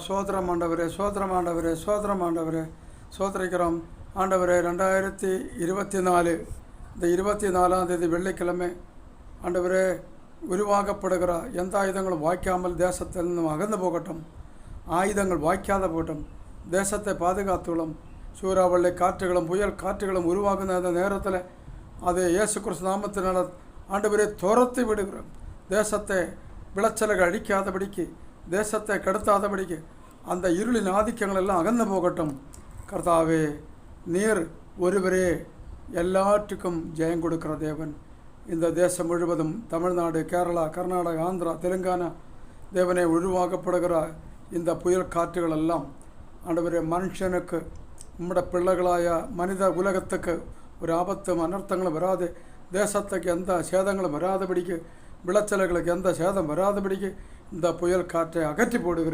சோத்திரம் ஆண்டவரே, சோத்திரம் ஆண்டவரே, சோத்திரம் ஆண்டவரே, சோத்திரிக்கிறோம் ஆண்டவரே. 2024 இந்த 24ஆம் தேதி வெள்ளிக்கிழமை ஆண்டவரே உருவாக்கப்படுகிற எந்த ஆயுதங்களும் வாய்க்காமல் தேசத்தில் நிന്നും அகன்று போகட்டும். ஆயுதங்கள் வாய்க்காத போகட்டும். தேசத்தை பாதுகாத்துள்ளோம். சூறாவளி காற்றுகளும் புயல் காற்றுகளும் உருவாகுന്ന அந்த நேரத்தில் அது இயேசு கிறிஸ்து நாமத்தினால் ஆண்டவரே துரத்தி விடுகிறோம். தேசத்தை விளைச்சல்கள் அழிக்காதபடிக்கு, தேசத்தை கெடுத்தாதபடிக்கு அந்த இருளின் ஆதிக்கங்கள் எல்லாம் அகன்று போகட்டும். கர்த்தாவே, நீர் ஒருவரே எல்லாற்றுக்கும் ஜெயம் கொடுக்கிற தேவன். இந்த தேசம் முழுவதும் தமிழ்நாடு, கேரளா, கர்நாடகா, ஆந்திரா, தெலுங்கானா தேவனை உருவாக்கப்படுகிற இந்த புயல் காற்றுகள் எல்லாம் ஆண்டவரே மனுஷனுக்கு, நம்முடைய பிள்ளைகளாய மனித உலகத்துக்கு ஒரு ஆபத்தும் அனர்த்தங்களும் வராது. தேசத்துக்கு எந்த சேதங்களும் வராதபடிக்கு, விளைச்சல்களுக்கு எந்த சேதம் வராதபடிக்கு இந்த புயல் காற்றை அகற்றி போடுகிறேன்.